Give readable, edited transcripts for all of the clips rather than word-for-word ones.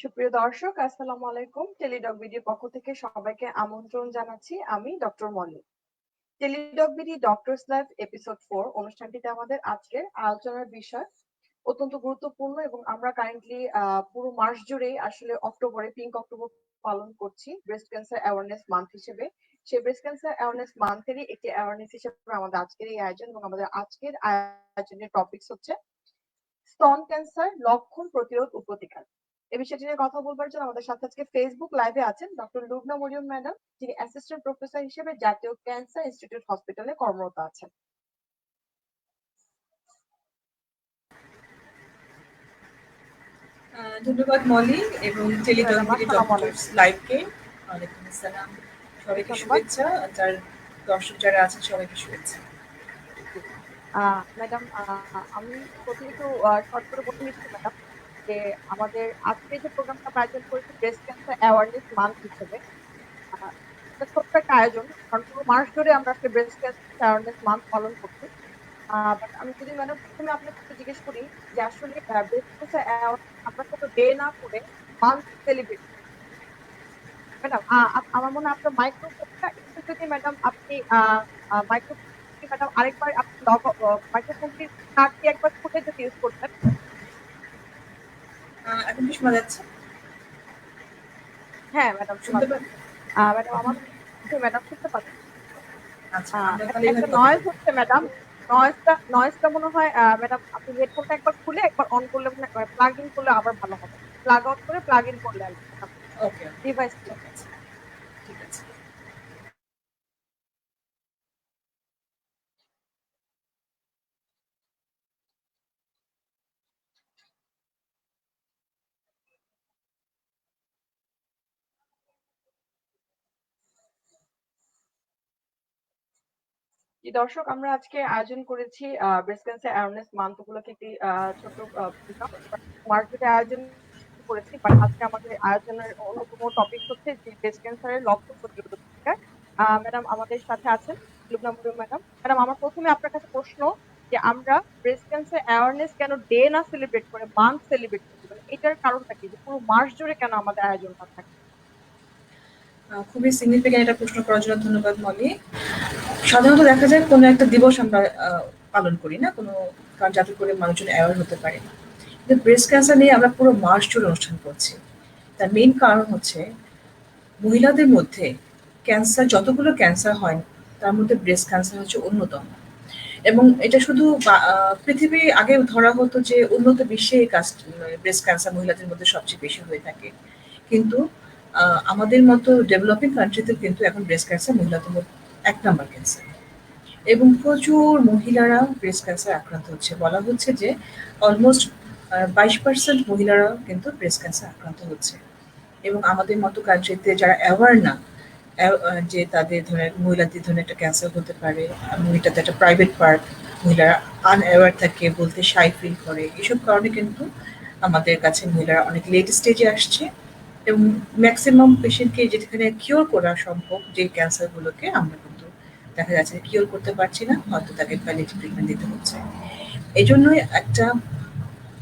সুপ্রিয় দর্শক, আসসালামু আলাইকুম। টেলিডক বিডির পক্ষ থেকে সবাইকে আমন্ত্রণ জানাচ্ছি। আমি doctor Molly. Teledoc BD doctors live episode 4 অনুষ্ঠানটিতে আমাদের আজকের আলোচনার বিষয় অত্যন্ত গুরুত্বপূর্ণ এবং আমরা কারেন্টলি পুরো মাস জুড়েই আসলে অক্টোবরে পিঙ্ক অক্টোবর পালন করছি ব্রেস্ট ক্যান্সার অ্যাওয়ারনেস মান্থ হিসেবে। সেই ব্রেস্ট ক্যান্সার অ্যাওয়ারনেস মান্থেরই একটি অ্যাওয়ারনেস হিসেবে আমাদের আজকের এই আয়োজন এবং আমাদের আজকের আয়োজনের টপিকস হচ্ছে স্তন ক্যান্সার লক্ষণ, প্রতিরোধ ও প্রতিকার। এই বিষয়টি নিয়ে কথা বলবার জন্য আমাদের সাথে আজকে ফেসবুক লাইভে আছেন ডক্টর লুবনা মরিয়ম ম্যাডাম, যিনি অ্যাসিস্ট্যান্ট প্রফেসর হিসেবে জাতীয় ক্যান্সার ইনস্টিটিউট হসপিটালে কর্মরত আছেন। ধন্যবাদ মলি এবং টেলিটক ম্যাডাম বিডি আসসালামু ডক্টরস আলাইকুম। লাইভকে ওয়ালাইকুম আসসালাম। সবাইকে ধন্যবাদ। শুভেচ্ছা। যার দর্শক যারা আছেন সবাইকে শুভেচ্ছা। জি। ম্যাডাম, আমি প্রথমে একটু শর্ট করে বলে নিচ্ছি ম্যাডাম, যে আমাদের আজকে যে প্রোগ্রামটা আমরা আয়োজন করেছি ব্রেস্ট ক্যান্সার অ্যাওয়ারনেস মান্থ হিসেবে, আহ, এটা ছোট্ট একটা আয়োজন, কারণ পুরো মাস ধরে আমরা আসলে ব্রেস্ট ক্যান্সার অ্যাওয়ারনেস মান্থ পালন করছি। বাট আমি যদি ম্যাডাম প্রথমে আপনাকে একটু জিজ্ঞেস করি যে আসলে ব্রেস্ট ক্যান্সার অ্যাওয়ারনেস আমরা কোনো ডে না করে মান্থ সেলিব্রেট। ম্যাডাম, আমার মনে হয় আপনার মাইক্রোফোনটা একটু যদি ম্যাডাম আপনি মাইক্রোফোন ম্যাডাম আরেকবার আপনি মাইক্রোফোনটি কাটটি একবার খুলে যদি ইউজ করতেন। এখন কি শোনা যাচ্ছে? হ্যাঁ ম্যাডাম, শোনা শুনতে পারেন? যাচ্ছে। ম্যাডাম আমার ম্যাডাম শুনতে পাচ্ছেন। আচ্ছা, আমরা তাহলে একটা এইভাবে কথা নয়েজ বলি। হচ্ছে ম্যাডাম। নয়েজটা মনে হয় ম্যাডাম আপনি হেডফোনটা একবার খুলে একবার অন করলে, প্লাগ ইন করলে আবার ভালো হবে। প্লাগ আউট করে প্লাগ ইন করলে আর কি ওকে, ডিভাইস। ঠিক আছে, ঠিক আছে। জি দর্শক, আমরা আজকে আয়োজন করেছি ব্রেস্ট ক্যান্সার অ্যাওয়ারনেস মান্থ উপলক্ষে একটি ছোট প্রোগ্রাম মার্কেটে আয়োজন করেছি। বাট আজকে আমাদের আয়োজনের অন্যতম টপিক হচ্ছে যে ব্রেস্ট ক্যান্সারের লক্ষণ, প্রতিরোধ ও প্রতিকার। ম্যাডাম আমাদের সাথে আছেন লুবনা মরিয়ম ম্যাডাম। ম্যাডাম, আমার প্রথমে আপনার কাছে প্রশ্ন যে আমরা ব্রেস্ট ক্যান্সার অ্যাওয়ারনেস কেন ডে না সেলিব্রেট করে মান্থ সেলিব্রেট করতে পারি, এটার কারণটা কি, যে পুরো মাস জুড়ে কেন আমাদের আয়োজনটা থাকে? খুবই সিগনিফিক্যান্ট একটা প্রশ্ন করার জন্য ধন্যবাদ মলি। সাধারণত দেখা যায় কোনো একটা দিবস আমরা পালন করি না, কোনো কারণ যাতে করে মানুষজন অ্যাওয়ার হতে পারে। কিন্তু ব্রেস্ট ক্যান্সার নিয়ে আমরা পুরো মাস জুড়ে অনুষ্ঠান করছি। তার মেইন কারণ হচ্ছে মহিলাদের মধ্যে ক্যান্সার, যতগুলো ক্যান্সার হয় তার মধ্যে ব্রেস্ট ক্যান্সার হচ্ছে অন্যতম। এবং এটা শুধু পৃথিবী আগে ধরা হতো যে উন্নত বিশ্বে এই ব্রেস্ট ক্যান্সার মহিলাদের মধ্যে সবচেয়ে বেশি হয়ে থাকে। কিন্তু আমাদের মতো ডেভেলপিং কান্ট্রিতে কিন্তু এখন ব্রেস্ট ক্যান্সার মহিলাদের মধ্যে ১ নাম্বার ক্যান্সার। এবং প্রচুর মহিলারা ব্রেস্ট ক্যান্সার আক্রান্ত হচ্ছে। বলা হচ্ছে যে অলমোস্ট ২২% মহিলারা কিন্তু ব্রেস্ট ক্যান্সার আক্রান্ত হচ্ছে। এবং আমাদের মতো কান্ট্রিতে যারা অ্যাওয়ার না, যে তাদের ধরেন মহিলাদের ধরেন একটা ক্যান্সার হতে পারে এবং এটাতে একটা প্রাইভেট পার্ট, মহিলারা আনঅ্যাওয়ার থাকে, বলতে শাই ফিল করে। এসব কারণে কিন্তু আমাদের কাছে মহিলারা অনেক লেট স্টেজে আসছে এবং ম্যাক্সিমাম পেশেন্টকে যেখানে কিওর করা সম্ভব যে ক্যান্সারগুলোকে আমরা কিন্তু দেখা যাচ্ছে কিওর করতে পারছি না, হয়তো তাকে প্যালিয়েটিভ ট্রিটমেন্ট দিতে হচ্ছে। এজন্যই একটা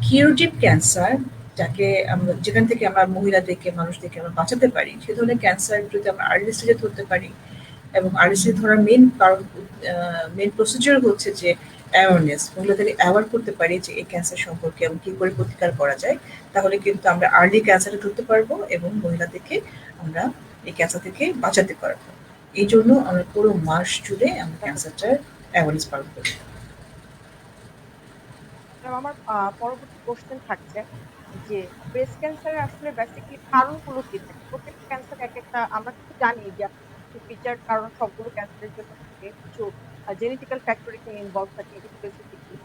কিউরেটিভ ক্যান্সার, যাকে আমরা যেখান থেকে আমরা মহিলাদেরকে মানুষদেরকে আমরা বাঁচাতে পারি, সে ধরনের ক্যান্সার যদি আমরা আর্লি স্টেজে ধরতে পারি। এবং আর্লি স্টেজে ধরার মেন কারণ, মেন প্রসিডিওর হচ্ছে যে অ্যাওয়ারনেস, মহিলাদেরকে অ্যাওয়ার করতে পারি যে এই ক্যান্সার সম্পর্কে এবং কী করে প্রতিকার করা যায়। তাহলে কিন্তু আমরা আর্লি ক্যান্সারটা ধরতে পারবো এবং মহিলাদেরকে আমরা এই ক্যান্সার থেকে বাঁচাতে পারবো। এই জন্য আমরা পুরো মাস জুড়ে আমরা ক্যান্সারটার অ্যাওয়ারনেস পালন করি। ম্যাডাম, আমার পরবর্তী কোশ্চেন থাকছে যে ব্রেস্ট ক্যান্সারের আসলে বেসিক্যালি কারণগুলো কি থাকে? প্রত্যেকটা ক্যান্সার এক একটা, আমরা কিন্তু জানি যে কিছু ফিচার কারণ সবগুলো ক্যান্সারের জন্য থাকে, কিছু জেনেটিক্যাল ফ্যাক্টর এখানে ইনভলভ থাকে স্পেসিফিকলি।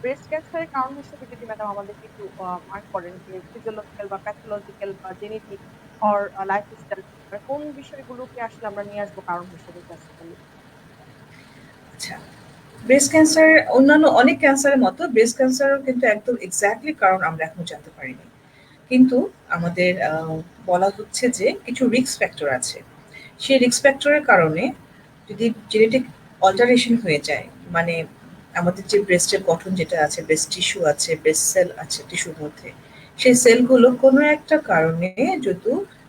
ব্রেস্ট ক্যান্সারের কারণ হিসেবে যদি ম্যাডাম আমাদেরকে একটু মার্ক করেন যে ফিজিওলজিক্যাল বা প্যাথোলজিক্যাল বা জেনেটিক অর লাইফস্টাইল, কোন বিষয়গুলোকে আসলে আমরা নিয়ে আসবো কারণ হিসেবে বেসিক্যালি? আচ্ছা, ব্রেস্ট ক্যান্সার অন্যান্য অনেক ক্যান্সারের মতো ব্রেস্ট ক্যান্সারও কিন্তু একদম এক্স্যাক্টলি কারণ আমরা এখনো জানতে পারিনি। কিন্তু আমাদের বলা হচ্ছে যে কিছু রিস্ক ফ্যাক্টর আছে। সেই রিস্ক ফ্যাক্টরের কারণে যদি জেনেটিক অল্টারেশন হয়ে যায়, মানে আমাদের যে ব্রেস্টের গঠন যেটা আছে, ব্রেস্ট টিস্যু আছে, ব্রেস্ট সেল আছে টিস্যুর মধ্যে, সেই সেলগুলো কোনো একটা কারণে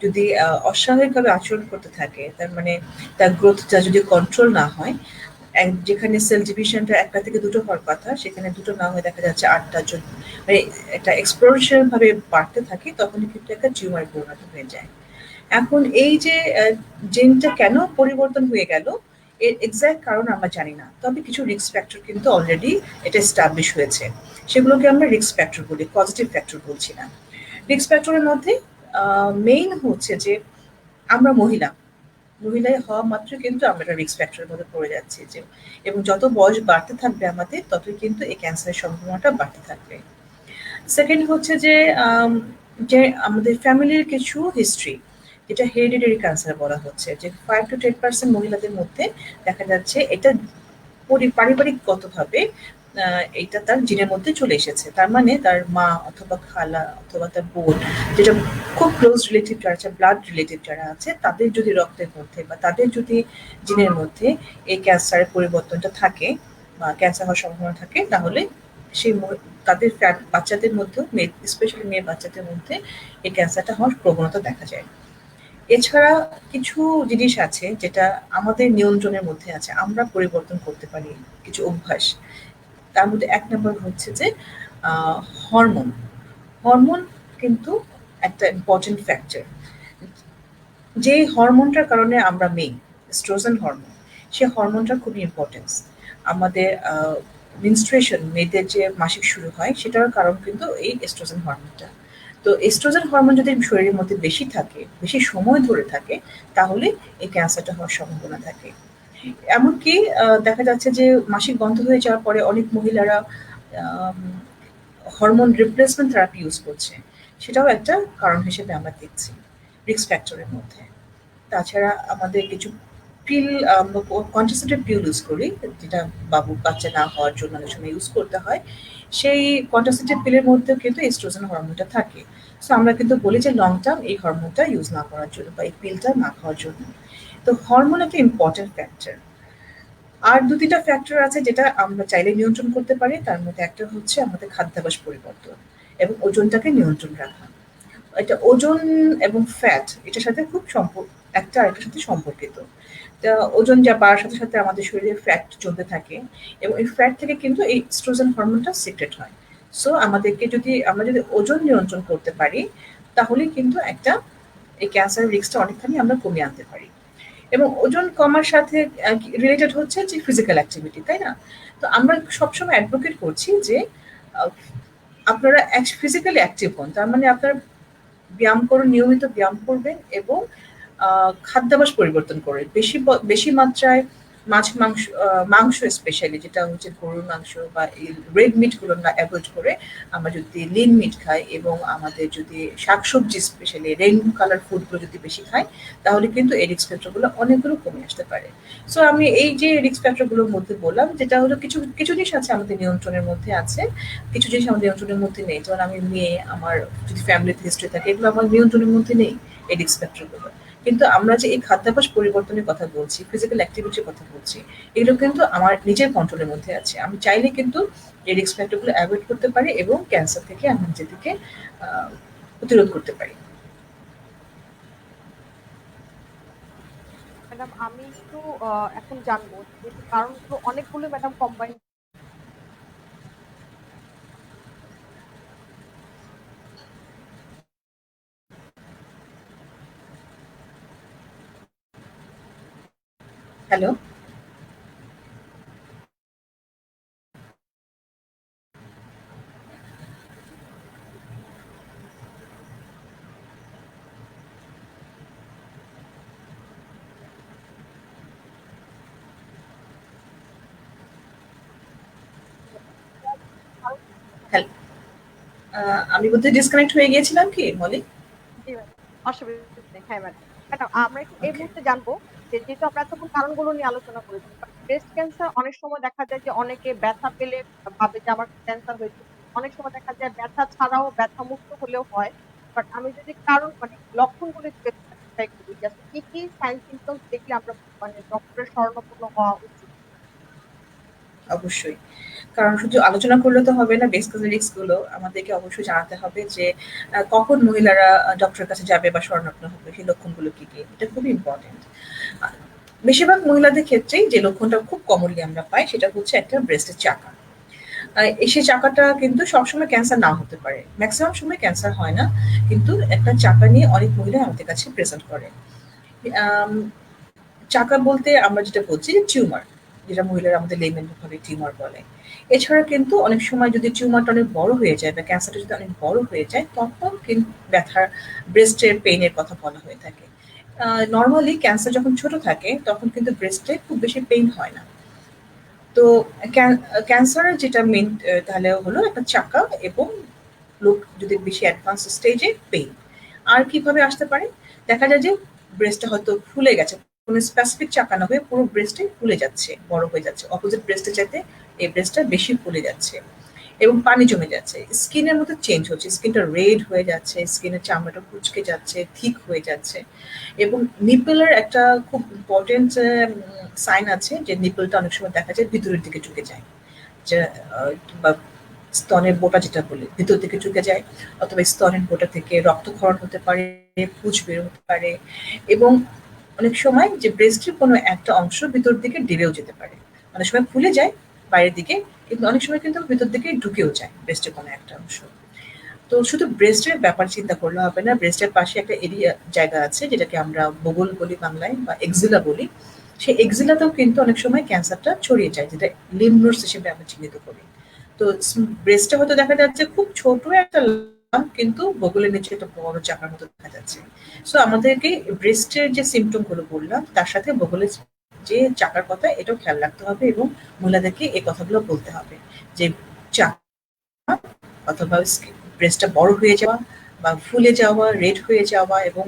যদি অস্বাভাবিকভাবে আচরণ করতে থাকে, তার মানে তার গ্রোথটা যদি কন্ট্রোল না হয়, যেখানে সেল ডিভিশনটা একটা থেকে দুটো হওয়ার কথা সেখানে দুটো না হয়ে দেখা যাচ্ছে ৮টা জন, মানে একটা এক্সপ্লোরেশন ভাবে বাড়তে থাকে, তখনই কিন্তু একটা টিউমার পরিণত হয়ে যায়। এখন এই যে জিনটা কেন পরিবর্তন হয়ে গেল, এর এক্সাক্ট কারণ আমরা জানি না, তবে কিছু রিস্ক ফ্যাক্টর কিন্তু অলরেডি এটা এস্টাবলিশ হয়েছে। সেগুলোকে আমরা রিস্ক ফ্যাক্টর বলি, পজিটিভ ফ্যাক্টর বলছি না। রিস্ক ফ্যাক্টরের মধ্যে মেইন হচ্ছে যে আমরা মহিলায় হওয়া মাত্র কিন্তু আমরা একটা রিস্ক ফ্যাক্টরের মধ্যে পড়ে যাচ্ছি, যে এবং যত বয়স বাড়তে থাকবে আমাদের ততই কিন্তু এই ক্যান্সারের সম্ভাবনাটা বাড়তে থাকবে। সেকেন্ড হচ্ছে যে যে আমাদের ফ্যামিলির কিছু হিস্ট্রি, যেটা হেরিডিটারি ক্যান্সার বলা হচ্ছে, যে 5 to 10% মহিলাদের মধ্যে দেখা যাচ্ছে এটা পারিবারিকগতভাবে এটা তার জিনের মধ্যে চলে এসেছে। তার মানে তার মা অথবা খালা অথবা তার বোন, যেটা খুব ক্লোজ রিলেটিভ যারা আছে, ব্লাড রিলেটিভ যারা আছে, তাদের যদি রক্তের মধ্যে বা তাদের যদি জিনের মধ্যে এই ক্যান্সারের পরিবর্তনটা থাকে বা ক্যান্সার হওয়ার সম্ভাবনা থাকে, তাহলে সেই তাদের বাচ্চাদের মধ্যেও, স্পেশালি মেয়ে বাচ্চাদের মধ্যে এই ক্যান্সারটা হওয়ার প্রবণতা দেখা যায়। এছাড়া কিছু জিনিস আছে যেটা আমাদের নিয়ন্ত্রণের মধ্যে আছে, আমরা পরিবর্তন করতে পারি কিছু অভ্যাস। তার মধ্যে ১ নম্বর হচ্ছে যে আ হরমোন। হরমোন কিন্তু একটা ইম্পোর্টেন্ট ফ্যাক্টর। যে হরমোনটার কারণে আমরা মেয়ে, এস্ট্রোজেন হরমোন, সে হরমোনটার খুবই ইম্পর্টেন্স। আমাদের মেনস্ট্রুয়েশন, মেয়েদের যে মাসিক শুরু হয় সেটার কারণ কিন্তু এই এস্ট্রোজেন হরমোনটা। তো এস্ট্রোজেন হরমোন যদি শরীরের মধ্যে বেশি থাকে, বেশি সময় ধরে থাকে, তাহলে এই ক্যান্সারটা হওয়ার সম্ভাবনা থাকে। এমনকি দেখা যাচ্ছে যে মাসিক বন্ধ হয়ে যাওয়ার পরে অনেক মহিলারা আম হরমোন রিপ্লেসমেন্ট থেরাপি ইউজ করছে। সেটাও একটা কারণ হিসেবে আমরা দেখছি রিস্ক ফ্যাক্টরের মধ্যে। তাছাড়া আমাদের কিছু পিল, কন্ট্রাসেপটিভ পিল ইউজ করি, যেটা বাচ্চা না হওয়ার জন্য অনেক সময় ইউজ করতে হয়। সেই কন্ট্রাসেপটিভ পিলের মধ্যেও কিন্তু এস্ট্রোজেন হরমোনটা থাকে। সো আমরা কিন্তু বলি যে লং টার্ম এই হরমোনটা ইউজ না করার জন্য বা এই পিলটা না খাওয়ার জন্য। তো হরমোন একটা ইম্পর্টেন্ট ফ্যাক্টর। আর ২-৩ টা ফ্যাক্টর আছে যেটা আমরা চাইলে নিয়ন্ত্রণ করতে পারি। তার মধ্যে একটা হচ্ছে আমাদের খাদ্যাভ্যাস পরিবর্তন এবং ওজনটাকে নিয়ন্ত্রণ রাখা। এটা ওজন এবং ফ্যাট এটার সাথে খুব একটা আরেকটার সাথে সম্পর্কিত। তা ওজন বাড়ার সাথে, সাথে আমাদের শরীরে ফ্যাট জমতে থাকে এবং এই ফ্যাট থেকে কিন্তু এই এস্ট্রোজেন হরমোনটা সিক্রেট হয়। সো আমরা যদি ওজন নিয়ন্ত্রণ করতে পারি, তাহলে কিন্তু এই ক্যান্সারের রিস্কটা অনেকখানি আমরা কমিয়ে আনতে পারি। এবং ওজন কমার সাথে রিলেটেড হচ্ছে যে ফিজিক্যাল অ্যাক্টিভিটি, তাই না? তো আমরা সবসময় অ্যাডভোকেট করছি যে আ আপনারা ফিজিক্যালি অ্যাক্টিভ হন। তার মানে আপনারা নিয়মিত ব্যায়াম করবেন এবং খাদ্যাভ্যাস পরিবর্তন করবেন। বেশি মাত্রায় মাংস স্পেশালি যেটা হচ্ছে গরুর মাংস বা এই রেড মিট গুলো না এভয়েড করে আমরা যদি লিন মিট খাই এবং আমাদের যদি শাকসবজি স্পেশালি রেইনবো কালার ফুড গুলো যদি বেশি খাই, তাহলে কিন্তু এই রিস্ক ফ্যাক্টর গুলো অনেকগুলো কমে আসতে পারে। সো আমি এই যে রিস্ক ফ্যাক্টর গুলোর মধ্যে বললাম, যেটা হলো কিছু কিছু জিনিস আছে আমাদের নিয়ন্ত্রণের মধ্যে আছে, কিছু জিনিস আমাদের নিয়ন্ত্রণের মধ্যে নেই। যেমন আমি মেয়ে, আমার যদি ফ্যামিলিতে হিস্ট্রি থাকে, এগুলো আমার নিয়ন্ত্রণের মধ্যে নেই, এই রিস্ক ফ্যাক্টর গুলো। কিন্তু আমরা যে এই খাদ্যাভ্যাস পরিবর্তনের কথা বলছি, ফিজিক্যাল অ্যাক্টিভিটির কথা বলছি, এগুলো কিন্তু আমার নিজের কন্ট্রোলের মধ্যে আছে। আমি চাইলে কিন্তু এই রিস্ক ফ্যাক্টর গুলো অ্যাভয়েড করতে পারি এবং ক্যান্সার থেকে আমি নিজেদেরকে প্রতিরোধ করতে পারি। ম্যাডাম আমি একটু এখন জানবো যেহেতু কারণগুলো অনেকগুলো ম্যাডাম কম্বাইন। হ্যালো? হ্যালো? আমি বোধহয় ডিসকানেক্ট হয়ে গিয়েছিলাম কি মলি? জি ম্যাডাম, অসুবিধা নেই। হ্যাঁ ম্যাডাম, ম্যাডাম আমরা একটু এই ওকে। মুহূর্তে জানবো যে যেহেতু আমরা এতক্ষণ কারণগুলো নিয়ে আলোচনা করেছি, ব্রেস্ট ক্যান্সার অনেক সময় দেখা যায় যে অনেকে ব্যথা পেলে ভাবে যে আমার ক্যান্সার হয়েছে। অনেক সময় দেখা যায় ব্যথা ছাড়াও ব্যথা মুক্ত হলেও হয়। বাট আমি যদি কারণ লক্ষণগুলো স্পেসিফাই করি যে আসলে কি কি সাইন সিমটমস দেখলে আমরা ডক্টরের শরণাপন্ন হওয়া উচিত। অবশ্যই। কারণ শুধু আলোচনা করলে তো হবে না, বেসিক্যালি রিস্ক গুলো আমাদেরকে অবশ্যই জানাতে হবে যে কখন মহিলারা ডক্টরের কাছে যাবে বা শরণাপন্ন হবে, সেই লক্ষণগুলো কি কি, এটা খুবই ইম্পর্টেন্ট। বেশিরভাগ মহিলাদের ক্ষেত্রেই যে লক্ষণটা খুব কমনলি আমরা পাই সেটা হচ্ছে একটা ব্রেস্টের চাকা। সেই চাকাটা কিন্তু সবসময় ক্যান্সার না হতে পারে, ম্যাক্সিমাম সময় ক্যান্সার হয় না, কিন্তু একটা চাকা নিয়ে অনেক মহিলা আমাদের কাছে প্রেজেন্ট করে। আম, চাকা বলতে আমরা যেটা বলছি যে টিউমার, যেটা মহিলারা আমাদের লেমেন ভাবে টিউমার বলে। এছাড়া কিন্তু অনেক সময় যদি টিউমারটা অনেক বড় হয়ে যায় বা ক্যান্সারটা যদি অনেক বড় হয়ে যায়, তখন কিন্তু ব্যথার, ব্রেস্টের পেইনের কথা বলা হয়ে থাকে। নর্মালি ক্যান্সার যখন ছোট থাকে তখন কিন্তু ব্রেস্টে খুব বেশি পেইন হয় না। তো ক্যান্সারের যেটা মেন তাহলে হলো একটা চাকা এবং লোক যদি বেশি অ্যাডভান্স স্টেজে পেইন। আর কিভাবে আসতে পারে? দেখা যায় যে ব্রেস্টটা হয়তো ফুলে গেছে, কোনো স্পেসিফিক চাকা না হয়ে পুরো ব্রেস্টে ফুলে যাচ্ছে, বড় হয়ে যাচ্ছে, অপোজিট ব্রেস্টে চাইতে এই ব্রেস্টটা বেশি ফুলে যাচ্ছে এবং পানি জমে যাচ্ছে, স্কিনের মধ্যে চেঞ্জ হচ্ছে, স্কিনটা রেড হয়ে যাচ্ছে, স্কিনের চামড়াটা কুচকে যাচ্ছে, থিক হয়ে যাচ্ছে। এবং নিপলের একটা খুব ইম্পর্টেন্ট সাইন আছে যে নিপলটা অনেক সময় দেখা যায় ভিতরের দিকে ঝুঁকে যায়, যে বা স্তনের বোটা যেটা বলি ভিতর দিকে ঝুঁকে যায়, অথবা স্তনের বোটা থেকে রক্তক্ষরণ হতে পারে, পুঁজ বের হতে পারে, এবং অনেক সময় যে ব্রেস্টের কোনো একটা অংশ ভিতর দিকে ডেবেও যেতে পারে। অনেক সময় ফুলে যায় বাইরের দিকে, কিন্তু অনেক সময় কিন্তু ভিতর দিকে ঢুকেও যায় ব্রেস্টের কোনো একটা অংশ। তো শুধু ব্রেস্টের ব্যাপার চিন্তা করলে হবে না, ব্রেস্টের পাশে একটা এরিয়া জায়গা আছে যেটাকে আমরা বগল বলি বাংলায় বা এক্সিলা বলি। সেই এক্সিলাতেও কিন্তু অনেক সময় ক্যান্সারটা ছড়িয়ে যায়, যেটা লিম্ফ নোডস হিসেবে আমরা চিহ্নিত করি। তো ব্রেস্টে হয়তো দেখা যাচ্ছে খুব ছোট একটা লাম্প, কিন্তু বগলের নিচে একটা বড় চাকার মতো দেখা যাচ্ছে। সো আমাদেরকে ব্রেস্টের যে সিমটম গুলো বললাম তার সাথে বগলের যে চাকার কথা এটাও খেয়াল রাখতে হবে, এবং মহিলাদেরকে এই কথাগুলো বলতে হবে যে চাকা অথবা ব্রেস্টটা বড় হয়ে যাওয়া বা ফুলে যাওয়া, রেড হয়ে যাওয়া, এবং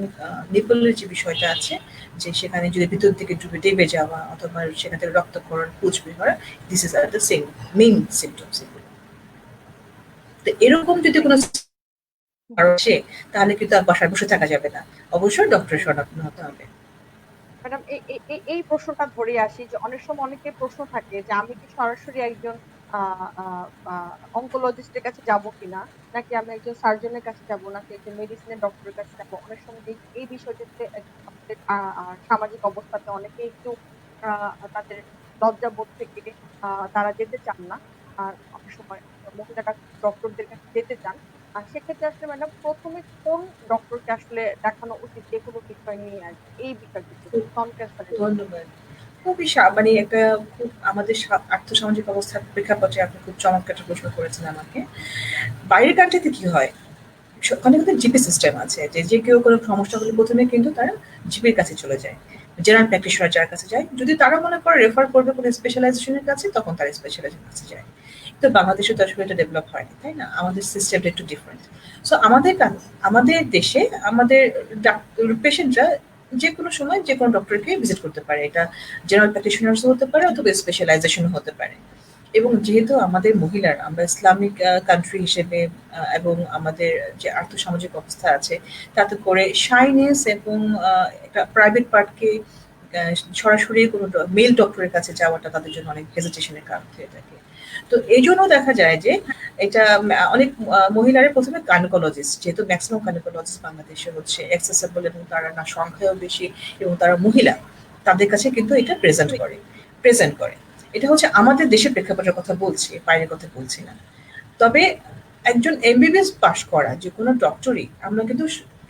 নিপলের যে বিষয়টা আছে যে সেখানে যদি ভিতর দিকে ডুবে ডেবে যাওয়া অথবা সেখান থেকে রক্তক্ষরণ, পুঁজ বের হওয়া, this is are the same main symptoms এগুলো। তো এরকম যদি কোনো আসে তাহলে কিন্তু আর বাসায় বসে থাকা যাবে না, অবশ্যই ডক্টরের শরণাপন্ন হতে হবে। ম্যাডাম, এই প্রশ্নটা ধরে আসি যে অনেক সময় অনেকের প্রশ্ন থাকে যে আমি কি সরাসরি একজন অঙ্কোলজিস্টের কাছে যাব কিনা, নাকি আমি একজন সার্জনের কাছে যাব, নাকি একজন মেডিসিনের ডক্টরের কাছে যাব। অনেক সময় এই বিষয়টিতে আমাদের সামাজিক অবস্থাতে অনেকে একটু তাদের লজ্জাবোধ থেকে তারা যেতে চান না। আর অনেক সময় মহিলারা ডক্টরদের কাছে যেতে চান। আর সেক্ষেত্রে আসলে ম্যাডাম প্রথমে কোন ডক্টরকে আসলে দেখানো উচিত যে কোনো বিষয় নিয়ে আর কি, এই বিষয়টিতে স্তন ক্যান্সারের জন্য? ধন্যবাদ। খুবই মানে একটা খুব আমাদের আর্থসামাজিক অবস্থার প্রেক্ষাপটে আপনি খুব চমৎকার একটা প্রশ্ন করেছেন আমাকে। বাইরের কান্ট্রিতে কি হয়? ওখানে কিন্তু জিপি সিস্টেম আছে, যে যে কেউ কোনো সমস্যা হলে প্রথমে কিন্তু তারা জিপির কাছে চলে যায়, জেনারেল প্র্যাকটিশনার যার কাছে যায়। যদি তারা মনে করে রেফার করবে কোনো স্পেশালাইজেশনের কাছে, তখন তারা স্পেশালাইজেশনের কাছে যায়। তো বাংলাদেশে তো আসলে এটা ডেভেলপ হয়নি, তাই না? আমাদের সিস্টেমটা একটু ডিফারেন্ট। সো আমাদের দেশে আমাদের পেশেন্টরা যে কোনো সময় যে কোনো ডক্টরকে ভিজিট করতে পারে, এটা জেনারেল প্র্যাকটিশনার্সও হতে পারে অথবা স্পেশালাইজেশনও হতে পারে। এবং যেহেতু আমাদের মহিলার, আমরা ইসলামিক কান্ট্রি হিসেবে এবং আমাদের যে আর্থসামাজিক অবস্থা আছে তাতে করে শাইনেস এবং একটা প্রাইভেট পার্টকে সরাসরি কোনো মেল ডক্টরের কাছে যাওয়াটা তাদের জন্য অনেক হেজিটেশনের কারণ হয়ে থাকে। তো এই জন্য দেখা যায় যে এটা অনেক মহিলারা প্রথমে গাইনোকোলজিস্ট, যেহেতু ম্যাক্সিমাম গাইনোকোলজিস্ট বাংলাদেশে হচ্ছে অ্যাক্সেসেবল এবং তারা না সংখ্যাও বেশি এবং তারা মহিলা, তাদের কাছে কিন্তু এটা প্রেজেন্ট করে। এটা হচ্ছে আমাদের দেশের প্রেক্ষাপটের কথা বলছি, বাইরের কথা বলছি না। তবে একজন এমবিবিএস পাস করা যে কোনো ডক্টরই, আমরা কিন্তু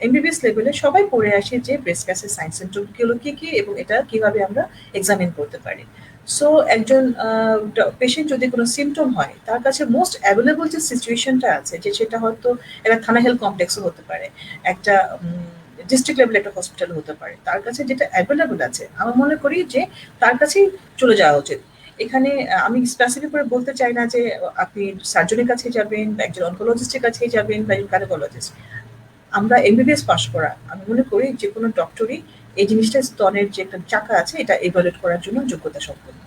এমবিবিএস লেভেলে সবাই পড়ে আসি যে ব্রেস্ট ক্যান্সার সাইন সিম্পটমগুলো কি কি এবং এটা কিভাবে আমরা এক্সামিন করতে পারি। সো একজন পেশেন্ট যদি কোনো সিমটম হয়, তার কাছে মোস্ট অ্যাভেলেবল যে সিচুয়েশনটা আছে, যে সেটা হয়তো একটা থানা হেলথ কমপ্লেক্সও হতে পারে, একটা ডিস্ট্রিক্ট লেভেলে একটা হসপিটাল হতে পারে, তার কাছে যেটা অ্যাভেলেবল আছে আমি মনে করি যে তার কাছেই চলে যাওয়া উচিত। এখানে আমি স্পেসিফিক করে বলতে চাই না যে আপনি সার্জনের কাছে যাবেন বা একজন অনকোলজিস্টের কাছেই যাবেন বা একজন গাইনোকোলজিস্ট। আমরা এমবিবিএস পাস করা, আমি মনে করি যে কোনো ডক্টরই এই জিনিসটা, স্তনের যে একটা চাকা আছে এটা ইভালুয়েট করার জন্য যোগ্যতা সম্পন্ন।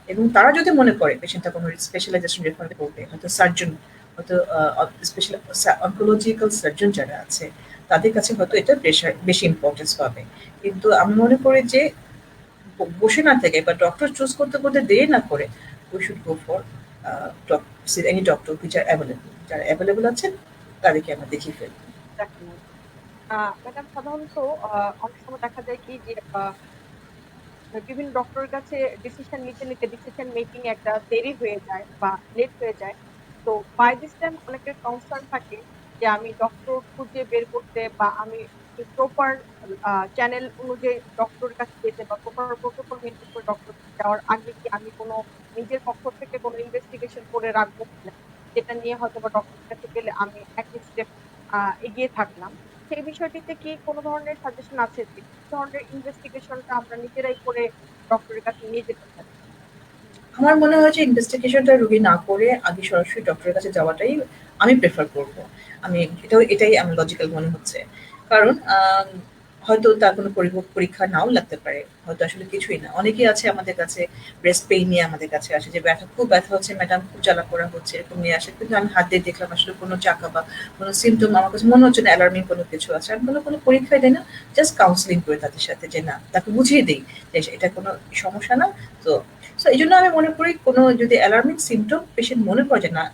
এবং তারা যদি মনে করে পেশেন্টটা কোনো স্পেশালাইজেশন রেফার করবে, হয়তো সার্জন, হয়তো স্পেশাল অনকোলজিক্যাল সার্জন যারা আছে তাদের কাছে হয়তো এটা বেশি ইম্পর্টেন্স পাবে। কিন্তু আমি মনে করি যে বসে না থেকে বা ডক্টর চুজ করতে করতে দেরি না করে we should go for any doctor which are available, যারা অ্যাভেলেবল আছেন তাদেরকে আমরা দেখিয়ে ফেলবো। ম্যাডাম সাধারণত অনেক সময় দেখা যায় কি যে বিভিন্ন ডক্টরের কাছে ডিসিশন নিতে নিতে ডিসিশন মেকিং একটা দেরি হয়ে যায় বা লেট হয়ে যায়। তো বাই দিস টাইম অনেকের কনসার্ন থাকে যে আমি ডক্টর খুঁজে বের করতে বা আমি প্রপার চ্যানেল অনুযায়ী ডক্টরের কাছে যেতে বা প্রপার প্রোটোকল মেনটেন করে ডক্টর যাওয়ার আগে কি আমি কোনো নিজের পক্ষ থেকে কোনো ইনভেস্টিগেশন করে রাখবো কিনা, যেটা নিয়ে হয়তো বা ডক্টরের কাছে গেলে আমি এক স্টেপ এগিয়ে থাকলাম। সেই বিষয়টিতে কি কোনো ধরনের সাজেশন আছে যে কি ধরনের ইনভেস্টিগেশনটা আমরা নিজেরাই করে ডক্টরের কাছে নিয়ে যেতে পারি? আমার মনে হয় যে ইনভেস্টিগেশনটা রুগী না করে আগে সরাসরি ডক্টরের কাছে যাওয়াটাই আমি প্রেফার করব। এটাই আমার লজিক্যাল মনে হচ্ছে। কারণ হয়তো তার কোনো পরীক্ষা নাও লাগতে পারে। হয়তো আসলে কিছুই না। অনেকেই আছে আমাদের কাছে ব্রেস্ট পেইন নিয়ে আমাদের কাছে আসে যে খুব ব্যথা হচ্ছে ম্যাডাম, খুব জ্বালা-পোড়া হচ্ছে, এরকম নিয়ে আসে। কিন্তু আমি হাত দিয়ে দেখলাম আসলে কোনো চাকা বা কোনো সিম্পটম আমার কাছে মনে হচ্ছে না অ্যালার্মিং কোনো কিছু আছে। আমি কোনো পরীক্ষাই দেই না। জাস্ট কাউন্সেলিং করি তাদের সাথে যে না, তাকে বুঝিয়ে দেই যে এটা কোনো সমস্যা না। তো সো এইজন্য আমি মনে করি কোনো যদি অ্যালার্মিং সিম্পটম পেশেন্ট মনে করে যে না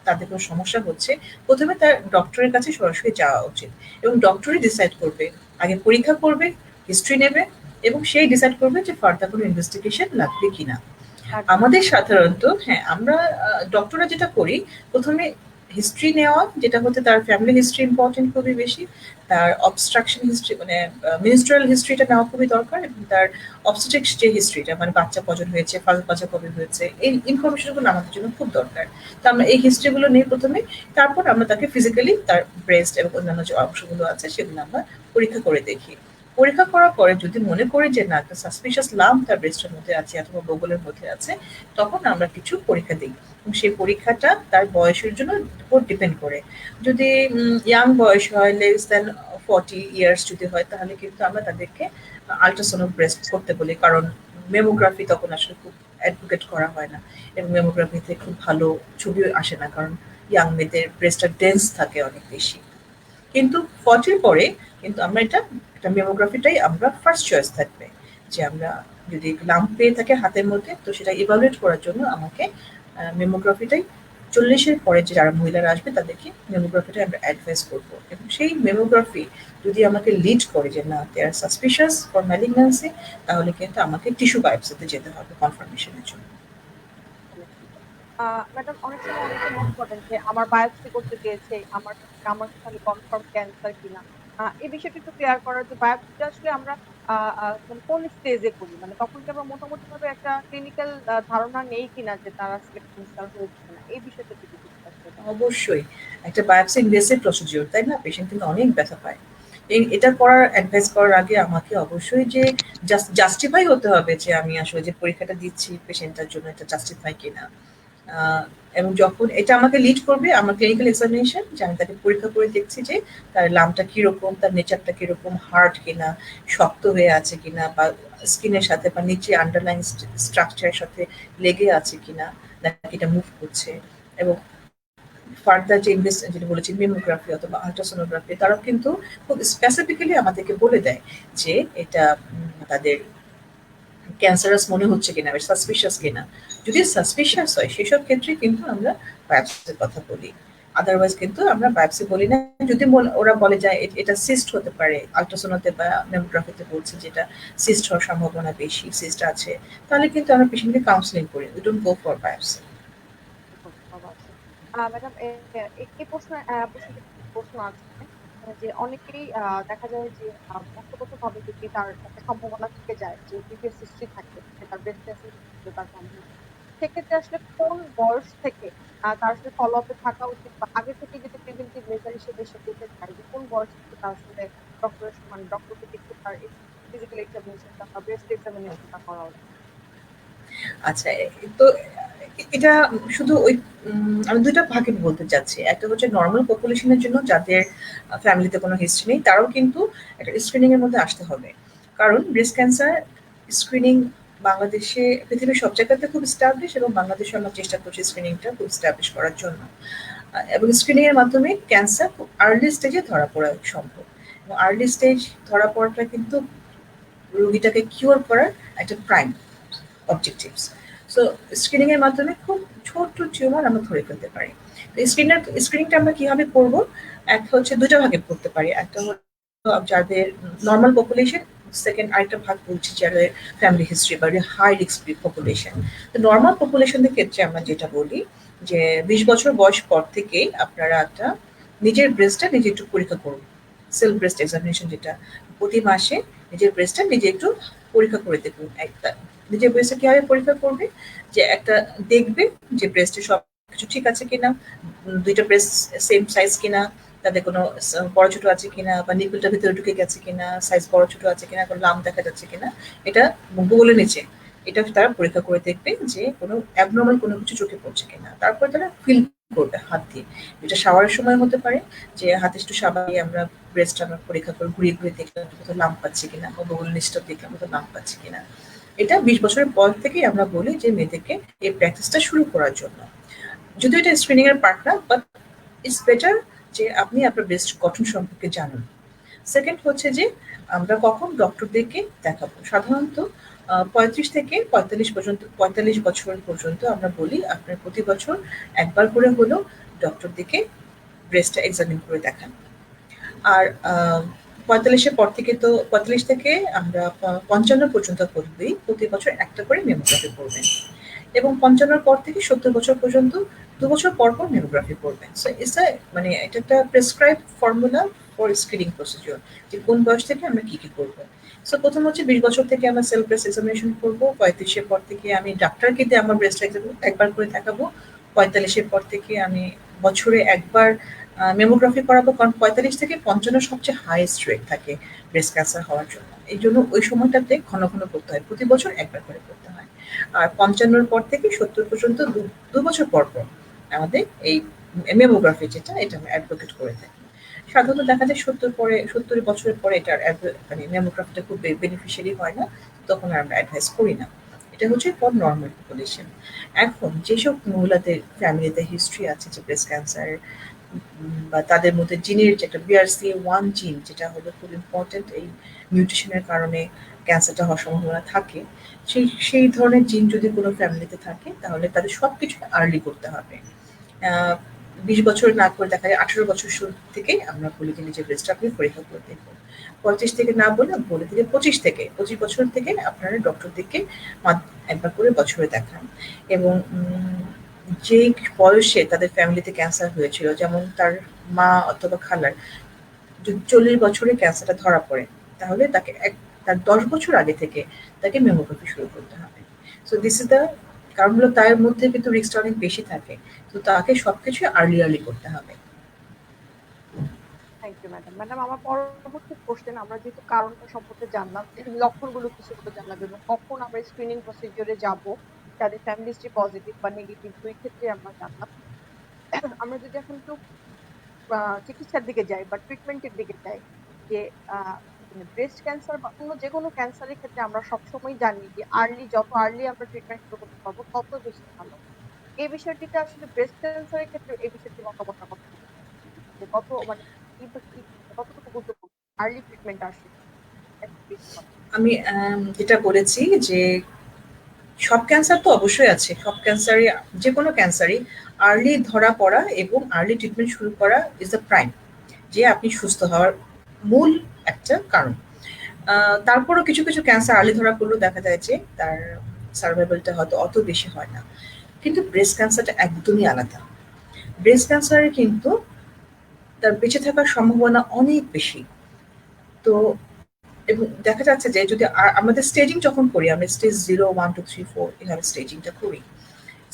তাদের কোনো সমস্যা হচ্ছে, প্রথমে তার ডক্টরের কাছে সরাসরি যাওয়া উচিত এবং ডক্টরই ডিসাইড করবে। আগে পরীক্ষা করবে, হিস্ট্রি নেবে এবং সেই ডিসাইড করবে যে ফার্দার কোনো ইনভেস্টিগেশন লাগবে কিনা। আমাদের সাধারণত হ্যাঁ, আমরা ডক্টররা যেটা করি, প্রথমে হিস্ট্রি নেওয়া, যেটা হচ্ছে তার ফ্যামিলি হিস্ট্রি ইম্পর্টেন্ট খুবই বেশি। তার অবস্ট্রাকশন হিস্ট্রি মানে মিনিস্ট্রাল হিস্ট্রিটা নেওয়া খুবই দরকার এবং তার অবস্টেট্রিক্স যে হিস্ট্রিটা মানে বাচ্চা কজন হয়েছে, ফার্স্ট বাচ্চা কবে হয়েছে, এই ইনফরমেশনগুলো আমাদের জন্য খুব দরকার। তো আমরা এই হিস্ট্রিগুলো নিই প্রথমে, তারপর আমরা তাকে ফিজিক্যালি তার ব্রেস্ট এবং অন্যান্য যে অংশগুলো আছে সেগুলো আমরা পরীক্ষা করে দেখি। পরীক্ষা করার পরে যদি মনে করি যে না একটা সাসপিশিয়াস লাম্প তার ব্রেস্টের মধ্যে আছে অথবা বগলের মধ্যে আছে, তখন আমরা কিছু পরীক্ষা দিই এবং সেই পরীক্ষাটা তার বয়সের জন্য উপর ডিপেন্ড করে। যদি ইয়াং বয়স হয়, লেস দেন 40 ইয়ার্স যদি হয়, তাহলে কিন্তু আমরা তাদেরকে আল্ট্রাসোনোগ্রাফি ব্রেস্ট করতে বলি। কারণ মেমোগ্রাফি তখন আসলে খুব অ্যাডভোকেট করা হয় না এবং মেমোগ্রাফিতে খুব ভালো ছবিও আসে না, কারণ ইয়াং মেয়েদের ব্রেস্টটা ডেন্স থাকে অনেক বেশি। কিন্তু 40 পরে কিন্তু আমরা এটা মেমোগ্রাফিটাই আমরা ফার্স্ট চয়েস থাকবে, যে আমরা যদি লাম্প পেয়ে থাকে হাতের মধ্যে তো সেটা ইভালুয়েট করার জন্য আমাকে মেমোগ্রাফিটাই 40-এর পরে যে যারা মহিলারা আসবে তাদেরকে মেমোগ্রাফিটাই আমরা অ্যাডভাইস করবো এবং সেই মেমোগ্রাফি যদি আমাকে লিড করে যে না দে আর সাসপিশিয়াস ফর ম্যালিগন্যান্সি, তাহলে কিন্তু আমাকে টিস্যু বায়োপসিতে যেতে হবে কনফার্মেশনের জন্য। ম্যাডাম অনেক সময় অনেকে মনে করেন যে আমার বায়োপসি করতে দিয়েছে, আমার তাহলে কনফার্ম ক্যান্সার কিনা। এই বিষয়টা একটু ক্লিয়ার করার, যে বায়োপসিটা আসলে আমরা মানে কোন স্টেজে করি, মানে তখন কি আমরা মোটামুটি ভাবে একটা ক্লিনিক্যাল ধারণা নেই কিনা যে তার আসলে ক্যান্সার হয়েছে কিনা, এই বিষয়টা যদি ডিসকাস করতে। অবশ্যই একটা বায়োপসি ইনভেসিভ প্রসিডিওর, তাই না? পেশেন্ট কিন্তু অনেক ব্যথা পায়। এটা করার অ্যাডভাইস করার আগে আমাকে অবশ্যই যে জাস্টিফাই হতে হবে যে আমি আসলে যে পরীক্ষাটা দিচ্ছি পেশেন্টটার জন্য এটা জাস্টিফাই কিনা। আহ, এবং যখন এটা আমাকে লিড করবে আমার ক্লিনিক্যাল এক্সামিনেশন, যে আমি তাকে পরীক্ষা করে দেখছি যে তার লামটা কিরকম, তার নেচারটা কিরকম, হার্ড কিনা, শক্ত হয়ে আছে কিনা, বা স্কিনের সাথে বা নিচে আন্ডারলাইন স্ট্রাকচারের সাথে লেগে আছে কিনা, নাকি এটা মুভ করছে। এবং ফার্দার যে যেটা বলেছি মেমোগ্রাফি অথবা আল্ট্রাসোনোগ্রাফি, তারাও কিন্তু খুব স্পেসিফিক্যালি আমাদেরকে বলে দেয় যে এটা তাদের ক্যান্সারাস মনে হচ্ছে কিনা, সাসপিশিয়াস কিনা। যদি সাসপিশিয়াস হয় সেসব ক্ষেত্রে কিন্তু আমরা বায়োপসির কথা বলি। আদারওয়াইজ কিন্তু আমরা বায়োপসি বলি না। যদি ওরা বলে যায় এটা সিস্ট হতে পারে, আল্ট্রাসোনোতে বা মেমোগ্রাফিতে বলছে যেটা সিস্ট হওয়ার সম্ভাবনা বেশি, সিস্ট আছে, তাহলে কিন্তু আমরা পেশেন্টকে কাউন্সিলিং করি, we don't go for biopsy. Madam এই প্রশ্নটি প্রশ্ন আছে যে অনেকেই দেখা যায় যে বংশগত ভাবে যদি তার একটা সম্ভাবনা থেকে যায় যে প্রিভিয়াস হিস্ট্রি থাকে যে তার ব্রেস্ট ক্যান্সার তার সম্ভাবনা, সেক্ষেত্রে আসলে কোন বয়স থেকে তার আসলে ফলো আপে থাকা উচিত, বা আগে থেকে যদি প্রিভেন্টিভ মেজার হিসেবে সে যেতে চায় যে কোন বয়স থেকে তার আসলে ডক্টরকে দেখে তার ফিজিক্যাল এক্সামিনেশনটা বা ব্রেস্ট এক্সামিনেশনটা করা উচিত? আচ্ছা, তো এটা শুধু ওই আমি ২ টা ভাগে বলতে চাচ্ছি। একটা হচ্ছে নরমাল পপুলেশনের জন্য যাদের ফ্যামিলিতে কোনো হিস্ট্রি নেই, তারাও কিন্তু একটা স্ক্রিনিং এর মধ্যে আসতে হবে। কারণ ব্রেস্ট ক্যান্সার স্ক্রিনিং বাংলাদেশে, পৃথিবীর সব জায়গাতে খুব এস্টাবলিশ এবং বাংলাদেশে আমরা চেষ্টা করছি স্ক্রিনিংটা খুব এস্টাবলিশ করার জন্য। এবং স্ক্রিনিং এর মাধ্যমে ক্যান্সার খুব আর্লি স্টেজে ধরা পড়া সম্ভব। এবং আর্লি স্টেজ ধরা পড়াটা কিন্তু রোগীটাকে কিউর করার একটা প্রাইম অবজেক্টিভস। সো স্ক্রিনিং এর মাধ্যমে খুব ছোট টিউমার আমরা ধরে ফেলতে পারি। তো স্ক্রিনিংটা আমরা কিভাবে করব? একটা হচ্ছে দুটো ভাগে করতে পারি। একটা হলো যাদের নরমাল পপুলেশন, সেকেন্ড আরেকটা ভাগ বলছি যাদের ফ্যামিলি হিস্ট্রি বা হাই রিস্ক পপুলেশন। তো নরমাল পপুলেশনের ক্ষেত্রে আমরা যেটা বলি যে 20 বছর বয়স পর থেকেই আপনারা একটা নিজের ব্রেস্টটা নিজে একটু পরীক্ষা করুন। সেলফ ব্রেস্ট এক্সামিনেশন, যেটা প্রতি মাসে নিজের ব্রেস্টটা নিজে একটু পরীক্ষা করে দেখুন। একটা নিজের ব্রেস্টে কিভাবে পরীক্ষা করবে, যে একটা দেখবে যে ব্রেস্টে সব কিছু ঠিক আছে কিনা, দুইটা ব্রেস্ট সেম সাইজ কিনা, তাদের কোনো বড় ছোট আছে কিনা, বা নিপুলটা ভিতরে ঢুকে গেছে কিনা, সাইজ বড় ছোট আছে কিনা, কোনো লাম দেখা যাচ্ছে কিনা, এটা গুগলের নিচে এটা তারা পরীক্ষা করে দেখবে যে কোনো অ্যাবনর্মাল কোনো কিছু চোখে পড়ছে কিনা। তারপরে তারা ফিল করবে হাত দিয়ে। এটা শাওয়ারের সময় হতে পারে, যে হাতে একটু সাবান দিয়ে আমরা ব্রেস্ট আমরা পরীক্ষা করে ঘুরিয়ে ঘুরিয়ে দেখলাম কোথাও লাম পাচ্ছি কিনা, বা গুগলের নিচটা দেখলাম কোথাও লাম পাচ্ছি কিনা। এটা 20 বছরের পর থেকেই আমরা বলি যে মেয়েদেরকে এই প্র্যাকটিসটা শুরু করার জন্য। যদিও এটা স্ক্রিনিং এর পার্ট না, বাট ইটস বেটার যে আপনি আপনার ব্রেস্ট গঠন সম্পর্কে জানুন। সেকেন্ড হচ্ছে যে আমরা কখন ডক্টরদেরকে দেখাবো। সাধারণত 35 থেকে 45 বছর পর্যন্ত আমরা বলি আপনার প্রতি বছর একবার করে হলেও ডক্টরদেরকে ব্রেস্টটা এক্সামিন করে দেখান। আর 45-এর পর থেকে, তো 45 থেকে আমরা 55 পর্যন্ত বলবি প্রতি বছর একটা করে মেমোগ্রাফি করবেন, এবং 55-র পর থেকে 70 বছর পর্যন্ত 2 বছর পর পর মেমোগ্রাফি করবেন। সো ইটস মানে এটা একটা prescribe formula for screening procedure, যে কোন বয়স থেকে আমরা কি করব। সো প্রথম হচ্ছে 20 বছর থেকে আমরা সেলফ ব্রেস্ট এক্সামিনেশন করবো। 35-এর পর থেকে আমি ডাক্তারকে দিয়ে আমার ব্রেস্ট একবার করে দেখাবো। 45-এর পর থেকে আমি বছরে একবার মেমোগ্রাফি করাবো, কারণ 45 থেকে 55 সবচেয়ে হাইয়েস্ট রেট থাকে ব্রেস্ট ক্যান্সার হওয়ার জন্য। এই জন্য ওই সময়টাতে ঘন ঘন করতে হয়, প্রতি বছর একবার করে করতে হয়। আর 55-র পর থেকে 70 পর্যন্ত 2 বছর পর পর আমাদের এই মেমোগ্রাফি যেটা, এটা আমরা অ্যাডভোকেট করে থাকি। সাধারণত দেখা যায় 70 বছরের পরে এটার মানে মেমোগ্রাফিটা খুব বেনিফিশিয়ারি হয় না, তখন আর আমরা অ্যাডভাইস করি না। এটা হচ্ছে ফর নর্মাল পপুলেশন। এখন যেসব মহিলাদের ফ্যামিলিতে হিস্ট্রি আছে যে ব্রেস্ট ক্যান্সার, বা তাদের মধ্যে জিনের যে একটা BRCA1 জিন, যেটা হলো খুব ইম্পর্টেন্ট, এই মিউটেশনের কারণে ক্যান্সারটা হওয়ার সম্ভাবনা থাকে। সেই ধরনের জিন যদি কোনো ফ্যামিলিতে থাকে, তাহলে তাদের সবকিছু আর্লি করতে হবে। 20 বছর না করে দেখা যায় 18 বছর শুরু থেকেই আমরা বলি যে নিজের ব্রেস্ট আপনি পরীক্ষা করে দেখুন। 35 থেকে না বলে থেকে 25 বছর থেকে আপনারা ডক্টরদেরকে একবার করে বছরে দেখান। এবং যে বয়সে তাদের ফ্যামিলিতে ক্যান্সার হয়েছিল, যেমন তার মা অথবা খালার যদি 40 বছরে ক্যান্সারটা ধরা পড়ে, তাহলে তার 10 বছর আগে থেকে তাকে মেমোগ্রাফি শুরু করতে হবে। সো দিস ইজ দ্য কারণ হলো তার মধ্যে কিন্তু রিস্কটা অনেক বেশি থাকে, তো তাকে সবকিছু আর্লি করতে হবে। Thank you madam. ম্যাডাম, আমার পরবর্তী কোশ্চেন, আমরা যেহেতু কারণটা সম্পর্কে জানলাম, লক্ষণগুলো কি সেগুলো জানলাম, এবং কখন আমরা স্ক্রিনিং প্রসিডিওরে যাব, যাদের ফ্যামিলি হিস্ট্রি পজিটিভ বা নেগেটিভ দুই ক্ষেত্রে আমরা জানলাম। আমরা যদি এখন একটু চিকিৎসার দিকে যাই বা ট্রিটমেন্টের দিকে যাই, যে ব্রেস্ট ক্যান্সার বা অন্য যে কোনো ক্যান্সারের ক্ষেত্রে আমরা সবসময় জানি যে যত আর্লি আমরা ট্রিটমেন্ট শুরু করতে পারবো তত বেশি ভালো। এই বিষয়টিতে আসলে ব্রেস্ট ক্যান্সারের ক্ষেত্রে এই বিষয়টি মতামতটা কত, যে কত মানে কতটুকু গুরুত্বপূর্ণ আর্লি ট্রিটমেন্ট আসলে? আমি যেটা বলেছি যে সব ক্যান্সার তো অবশ্যই আছে, সব ক্যান্সারই, যে কোনো ক্যান্সারই আর্লি ধরা পড়া এবং আর্লি ট্রিটমেন্ট শুরু করা ইজ দ্য প্রাইম, যে আপনি সুস্থ হওয়ার মূল একটা কারণ। তারপরও কিছু কিছু ক্যান্সার আর্লি ধরা পড়লেও দেখা যায় যে তার সার্ভাইভালটা হয়তো অত বেশি হয় না, কিন্তু ব্রেস্ট ক্যান্সারটা একদমই আলাদা। ব্রেস্ট ক্যান্সারে কিন্তু তার বেঁচে থাকার সম্ভাবনা অনেক বেশি। তো এবং দেখা যাচ্ছে যে যদি আমাদের স্টেজিং যখন করি, আমরা স্টেজ 0, 1, 2, 3, 4 এভাবে স্টেজিংটা করি।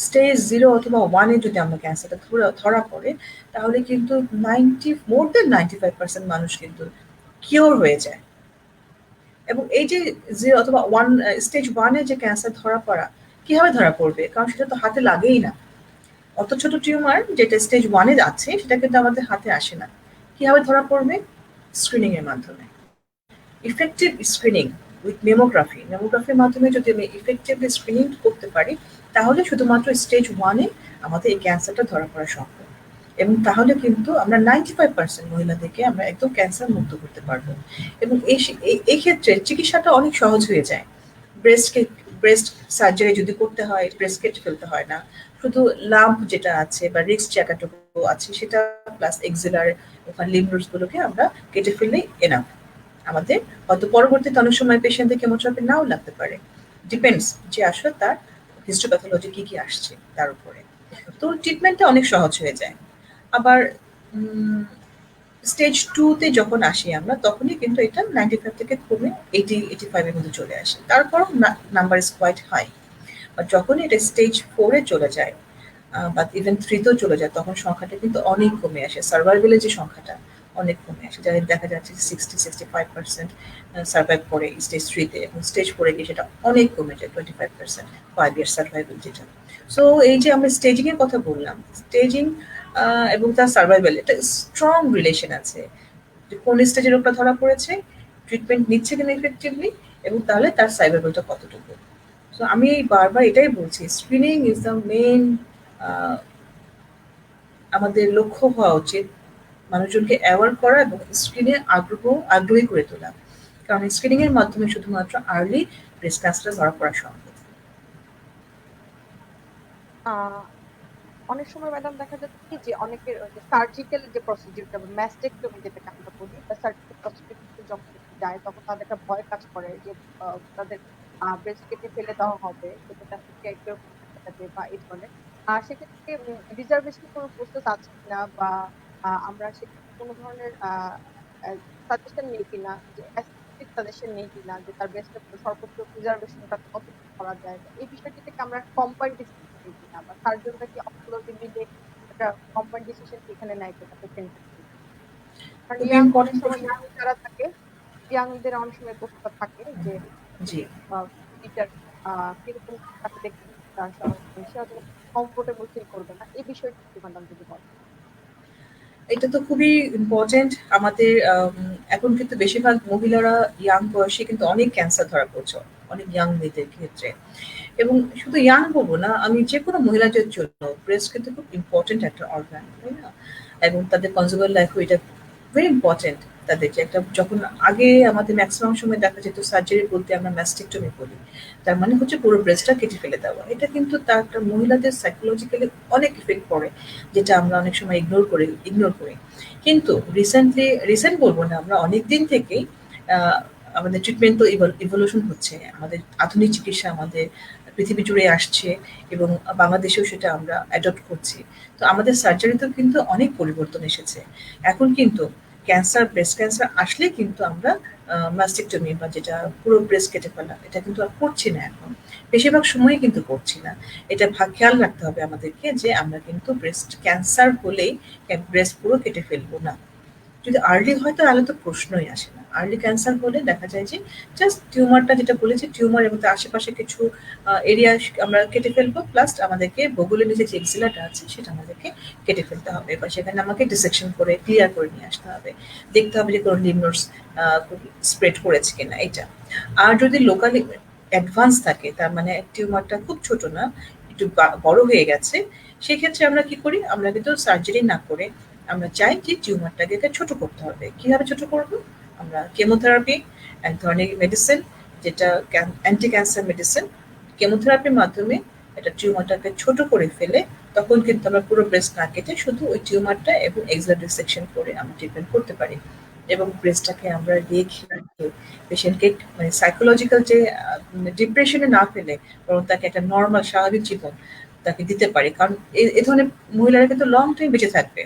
স্টেজ 0 অথবা 1 এ যদি আমরা ক্যান্সারটা ধরা পড়ে, তাহলে কিন্তু মোর দেন 95% মানুষ কিন্তু কিওর হয়ে যায়। এবং এই যে 0 অথবা 1 স্টেজ 1 এ যে ক্যান্সার ধরা পড়া, কিভাবে ধরা পড়বে? কারণ সেটা তো হাতে লাগেই না। অত ছোট টিউমার যেটা স্টেজ 1 এ আছে, সেটা কিন্তু আমাদের হাতে আসে না। কিভাবে ধরা পড়বে? স্ক্রিনিং এর মাধ্যমে। ইফেক্টিভ স্ক্রিনিং উইথ মেমোগ্রাফির মাধ্যমে যদি আমি ইফেক্টিভলি স্ক্রিনিং করতে পারি, তাহলে শুধুমাত্র স্টেজ 1 এ আমাদের এই ক্যান্সারটা ধরা পড়া সম্ভব। এবং তাহলে কিন্তু আমরা 95% মহিলাদেরকে আমরা একদম ক্যান্সার মুক্ত করতে পারবো। এবং এই ক্ষেত্রে চিকিৎসাটা অনেক সহজ হয়ে যায়। ব্রেস্টকে ব্রেস্ট সার্জারি যদি করতে হয় ব্রেস্ট কেটে ফেলতে হয় না, শুধু লাম্প যেটা আছে বা রিস্ক জায়গাটুকু আছে সেটা প্লাস এক্সিলার ওখানে লিম্বস গুলোকে আমরা কেটে ফেললেই এনাফ। আমাদের হয়তো পরবর্তীতে অনেক সময় পেশেন্টদের কেমোথেরাপি নাও লাগতে পারে, ডিপেন্ডস যে আসলে তার হিস্টোপ্যাথোলজি কি কি আসছে তার উপরে। তো ট্রিটমেন্টটা অনেক সহজ হয়ে যায়। আবার স্টেজ 2 তে যখন আসি আমরা তখনই কিন্তু এটা 95 থেকে কমে 80-85 এর মধ্যে চলে আসে। তারপরও number is quite high. But যখনই এটা স্টেজ 4 এ চলে যায় বা ইভেন 3 তেও চলে যায় তখন সংখ্যাটা কিন্তু অনেক কমে আসে। সার্ভাইভালের যে সংখ্যাটা অনেক কমে আসে। যাদের দেখা যাচ্ছে যে 60-65% সার্ভাইভ করে স্টেজ 3 তে এবং স্টেজ 4 এ গিয়ে সেটা অনেক কমে যায় 25% 5 ইয়ার সার্ভাইভাল যেটা। সো এই যে আমরা স্টেজিং এর কথা বললাম, স্টেজিং এবং তার সার্ভাইভাল এটা স্ট্রং রিলেশন আছে। যে কোন স্টেজে রোগটা ধরা পড়েছে, ট্রিটমেন্ট নিচ্ছে কিনা ইফেক্টিভলি এবং তাহলে তার সার্ভাইভালটা কতটুকু। সো আমি বারবার এটাই বলছি, স্ক্রিনিং ইজ দ্য মেইন আমাদের লক্ষ্য হওয়া উচিত মানুষজনকে অ্যাওয়ার করা এবং স্ক্রিনে আগ্রহী করে তোলা। কারণ স্ক্রিনিং এর মাধ্যমে শুধুমাত্র আর্লি ব্রেস্ট ক্যান্সার ধরা পড়া সম্ভব। আহ অনেক সময় ম্যাডাম দেখা যাচ্ছে কি যে অনেকের সার্জিক্যাল যে প্রসিডিউরটা বা ম্যাস্টেকটমি যেটাকে আমরা বলি বা সার্জিক্যাল প্রসিডিউর যখন যায় তখন তাদের একটা ভয় কাজ করে যে তাদের ব্রেস্ট কেটে ফেলে দেওয়া হবে, সেটা তাদেরকে একটু দেবে বা এই ধরনের। সেক্ষেত্রে রিজার্ভেশন কোনো প্রসেস আছে কিনা বা আমরা সেক্ষেত্রে কোনো ধরনের সাজেশন নেই কিনা, যে সাজেশন নেই কিনা যে তার ব্রেস্টের সর্বোচ্চ রিজার্ভেশনটা কতটুকু করা যায়, এই বিষয়টি থেকে আমরা কম্বাইন্ড ডিসিশন নিই কিনা বা সার্জনরা কি অপোলজি মিলে একটা কম্বাইন্ড ডিসিশন কি এখানে নেয় কিনা পেশেন্টের। কারণ খুবই ইয়াং অনেক ইম্পর্টেন্ট সময় প্রশ্ন। যারা থাকে, ইয়াংদের অনেক সময় প্রশ্নটা থাকে যে জি। টিচার কিরকম তাকে দেখতে তার সে হয়তো কমফোর্টেবল ফিল করবে না, এই বিষয়টি একটু ম্যাডাম যদি বলেন। এটা তো খুবই ইম্পর্টেন্ট আমাদের এখন কিন্তু বেশিরভাগ মহিলারা ইয়াং বয়সে কিন্তু অনেক ক্যান্সার ধরা পড়ছে, অনেক ইয়াং মেয়েদের ক্ষেত্রে। এবং শুধু ইয়াং বলবো না, আমি যেকোনো মহিলাদের জন্য ব্রেস্ট কিন্তু খুব ইম্পর্টেন্ট একটা অর্গান, তাই না? এবং তাদের কনজুগার লাইফও এটা ভেরি ইম্পর্টেন্ট। তাদের যে একটা যখন আগে আমাদের ম্যাক্সিমাম সময় দেখা যেত সার্জারি বলতে আমরা ম্যাস্টেক্টমি বলি। তার মানে হচ্ছে পুরো ব্রেস্টটা কেটে ফেলে দেওয়া। এটা কিন্তু তার একটা মহিলাদের সাইকোলজিক্যালি অনেক ইফেক্ট পড়ে, যেটা আমরা অনেক সময় ইগনোর করি। কিন্তু রিসেন্ট বলবো না, আমরা অনেকদিন থেকেই আহ, আমাদের ট্রিটমেন্ট তো ইভলিউশন হচ্ছে, আমাদের আধুনিক চিকিৎসা আমাদের পৃথিবী জুড়ে আসছে এবং বাংলাদেশেও সেটা আমরা অ্যাডপ্ট করছি। তো আমাদের সার্জারিতেও কিন্তু অনেক পরিবর্তন এসেছে। এখন কিন্তু ব্রেস্ট ক্যান্সার আসলে কিন্তু আমরা মাস্টেক্টমি বা যেটা পুরো ব্রেস্ট কেটে ফেলা এটা কিন্তু আর করছি না এখন। বেশিরভাগ সময়ই কিন্তু করছি না। এটা খেয়াল রাখতে হবে আমাদেরকে যে আমরা কিন্তু ব্রেস্ট ক্যান্সার হলেই ব্রেস্ট পুরো কেটে ফেলবো না। যদি আর্লি হয় তাহলে তো প্রশ্নই আসে না। আর্লি ক্যান্সার হলে দেখা যায় যে জাস্ট টিউমারটা যেটা বলেছি টিউমার এবং তার আশেপাশে কিছু এরিয়া আমরা কেটে ফেলবো, প্লাস আমাদেরকে বগুলের নিচে যে এক্সিলাটা আছে সেটা আমাদেরকে কেটে ফেলতে হবে বা সেখানে আমাকে ডিসেকশন করে ক্লিয়ার করে নিয়ে আসতে হবে। দেখতে হবে যে কোনো লিম্ফ নোডস স্প্রেড করেছে কিনা এটা। আর যদি লোকালি অ্যাডভান্স থাকে তার মানে টিউমারটা খুব ছোট না, একটু বড় হয়ে গেছে, সেক্ষেত্রে আমরা কি করি, আমরা কিন্তু সার্জারি না করে আমরা চাই যে টিউমারটাকে ছোট করতে হবে। কিভাবে ছোট করব? আমরা কেমোথেরাপি, এক ধরনের মেডিসিন যেটা অ্যান্টি ক্যান্সার মেডিসিন, কেমোথেরাপির মাধ্যমে এটা টিউমারটাকে ছোট করে ফেলে তখন কিন্তু আমরা পুরো ব্রেস্ট না কেটে শুধু ওই টিউমারটা এবং এক্সিলার ডিসেকশন করে আমরা ট্রিটমেন্ট করতে পারি। এবং ব্রেস্টটাকে আমরা রেখে পেশেন্টকে মানে সাইকোলজিক্যাল যে ডিপ্রেশনে না ফেলে বরং তাকে একটা নর্মাল স্বাভাবিক জীবন তাকে দিতে পারি। কারণ এ ধরনের মহিলারা কিন্তু লং টাইম বেঁচে থাকবে।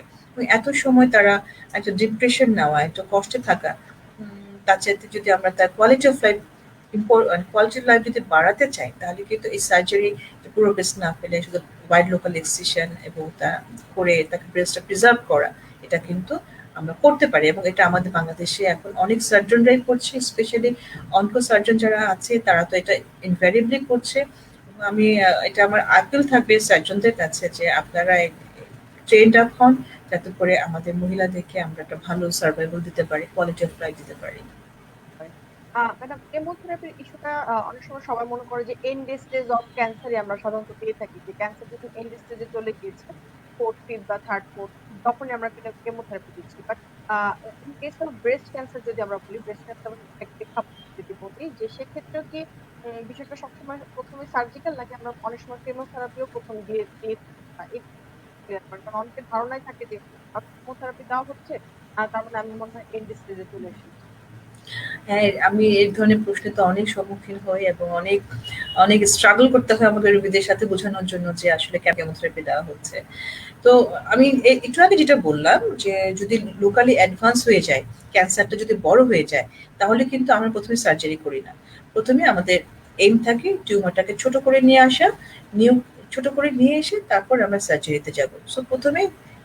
এত সময় তারা একটা ডিপ্রেশন নেওয়া, একটা কষ্টে থাকা, তার চাইতে যদি আমরা তার কোয়ালিটি অফ লাইফ যদি বাড়াতে চাই তাহলে কিন্তু এই সার্জারি পুরো ব্রেস্ট না ফেলে শুধু ওয়াইড লোকাল এক্সিশন এবং তা করে তাকে ব্রেস্টটা প্রিজার্ভ করা, এটা কিন্তু আমরা করতে পারি এবং এটা আমাদের বাংলাদেশে এখন অনেক সার্জনরাই করছে, স্পেশালি অনকো সার্জন যারা আছে তারা তো এটা ইনভ্যারিবলি করছে। আমি এটা আমার আপিল থাকবে সার্জনদের কাছে যে আপনারা ট্রেন্ড আপ হন যাতে করে আমাদের মহিলাদেরকে আমরা একটা ভালো সার্ভাইভাল দিতে পারি, কোয়ালিটি অফ লাইফ দিতে পারি। ম্যাডাম কেমোথেরাপির ইস্যুটা অনেক সময় সবাই মনে করে যে এন্ড স্টেজ অফ ক্যান্সারই আমরা সাধারণত পেয়ে থাকি, যে ক্যান্সার যখন এন্ড স্টেজে চলে গিয়েছে, ফোর্থ ফিফথ বা থার্ড ফোর্থ, তখনই আমরা কেমোথেরাপি দিচ্ছি। But in case of breast cancer যদি আমরা বলি, ব্রেস্ট ক্যান্সার প্রেক্ষাপট যদি বলি, যে সেক্ষেত্রেও কি বিষয়টা সবসময় প্রথমে সার্জিক্যাল নাকি আমরা অনেক সময় কেমোথেরাপিও প্রথম দিয়ে দিয়ে এই ব্যাপার। কারণ অনেকের ধারণাই থাকে যে কেমোথেরাপি দেওয়া হচ্ছে আর তার মানে আমি মনে হয় এন্ড স্টেজে চলে এসেছি। হ্যাঁ, আমি এই ধরনের প্রশ্নে তো অনেক সম্মুখীন হই এবং অনেক অনেক স্ট্রাগল করতে হয় আমাকে রোগীদের সাথে বোঝানোর জন্য যে আসলে কেন কেমোথেরাপি দেওয়া হচ্ছে। তো আমি একটু আগে যেটা বললাম যে যদি লোকালি অ্যাডভান্স হয়ে যায়, ক্যান্সারটা যদি বড় হয়ে যায়, তাহলে কিন্তু আমরা প্রথমে সার্জারি করি না। প্রথমে আমাদের এইম থাকে টিউমারটাকে ছোট করে নিয়ে আসা, নিউ ছোট করে নিয়ে এসে তারপর আমরা সার্জারিতে যাব। সো প্রথমে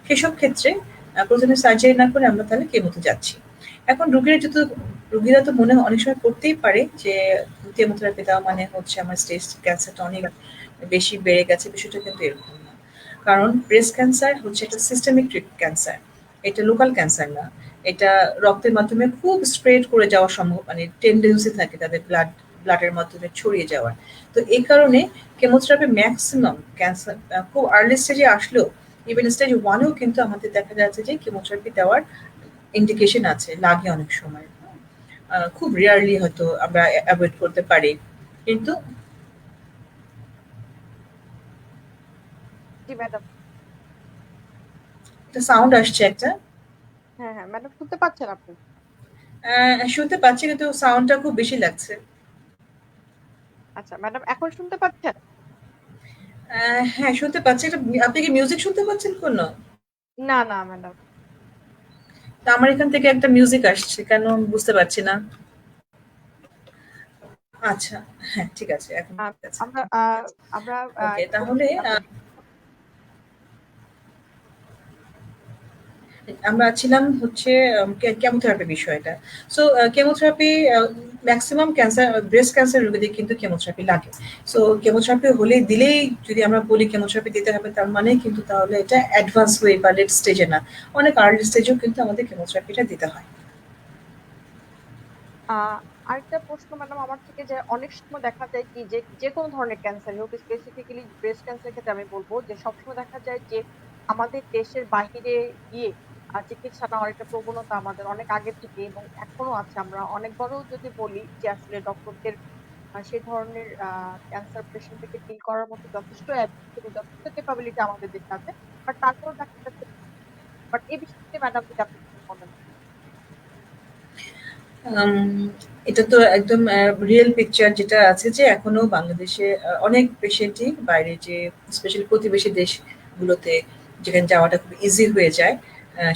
সেসব ক্ষেত্রে প্রথমে সার্জারি না করে আমরা তাহলে কেমোতে যাচ্ছি। এখন রোগীরা তো মনে অনেক সময় করতেই পারে যে কেমোথেরাপি দেওয়া মানে হচ্ছে আমার স্টেজ ক্যান্সারটা অনেক বেশি বেড়ে গেছে, বিষয়টা কিন্তু এরকম না। কারণ ব্রেস্ট ক্যান্সার হচ্ছে একটা সিস্টেমিক ক্যান্সার, এটা লোকাল ক্যান্সার না। এটা রক্তের মাধ্যমে খুব স্প্রেড করে যাওয়ার সম্ভব মানে টেন্ডেন্সি থাকে তাদের ব্লাডের মাধ্যমে ছড়িয়ে যাওয়ার। তো এই কারণে কেমোথেরাপি ম্যাক্সিমাম ক্যান্সার খুব আর্লি স্টেজে আসলেও ইভেন স্টেজ ওয়ানেও কিন্তু আমাদের দেখা যাচ্ছে যে কেমোথেরাপি দেওয়ার ইন্ডিকেশন আছে, লাগে অনেক সময়। খুব রেয়ারলি হয়তো আমরা অ্যাভয়েড করতে পারি, কিন্তু জি ম্যাডাম। একটা সাউন্ড আসছে একটা। হ্যাঁ হ্যাঁ ম্যাডাম, শুনতে পাচ্ছেন আপনি? শুনতে পাচ্ছি কিন্তু সাউন্ডটা খুব বেশি লাগছে। আচ্ছা ম্যাডাম, এখন শুনতে পাচ্ছেন? হ্যাঁ, শুনতে পাচ্ছি। এটা আপনি কি মিউজিক শুনতে পাচ্ছেন কোনো? না না ম্যাডাম। তা আমার এখান থেকে একটা মিউজিক আসছে, কেন বুঝতে পারছি না। আচ্ছা, হ্যাঁ ঠিক আছে, এখন আহ, ঠিক আছে। আমরা আমরা ওকে, কি তাহলে বলছিলাম? আমরা ছিলাম হচ্ছে কেমোথেরাপি বিষয়টা। So chemotherapy maximum cancer breast cancer রোগীদের কিন্তু কেমোথেরাপি লাগে। সো কেমোথেরাপি হলে দিলেই যদি আমরা বলি কেমোথেরাপি দিতে হবে তার মানে কিন্তু তাহলে এটা অ্যাডভান্স হয়ে বা লেট স্টেজে না, অনেক আর্লি স্টেজেও কিন্তু আমাদের কেমোথেরাপিটা দিতে হয়। আহ আরেকটা প্রশ্ন ম্যাডাম আমার থেকে, যে অনেক সময় দেখা যায় কি যে যে কোনো ধরনের ক্যান্সার হোক, স্পেসিফিক্যালি ব্রেস্ট ক্যান্সার ক্ষেত্রে আমি বলবো যে সবসময় দেখা যায় যে আমাদের দেশের বাইরে গিয়ে চিকিৎসা নেওয়ার একটা প্রবণতা আমাদের অনেক আগে থেকে এবং এখনো আছে। আমরা অনেকবারও যদি বলি যে আসলে ডক্টরদের সেই ধরনের ক্যান্সার পেশেন্টকে ডিল করার মতো যথেষ্ট ability এবং যথেষ্ট ক্যাপাবিলিটি আমাদের দেশে আছে, বাট তারপরেও দেখা যাচ্ছে। বাট এই বিষয়টি ম্যাডাম যদি আপনি কিছু বলেন। আম, এটা তো একদম রিয়েল পিকচার যেটা আছে যে এখনো বাংলাদেশে অনেক পেশেন্টই বাইরে যে স্পেশালি প্রতিবেশী দেশগুলোতে যেখানে যাওয়াটা খুব ইজি হয়ে যায়,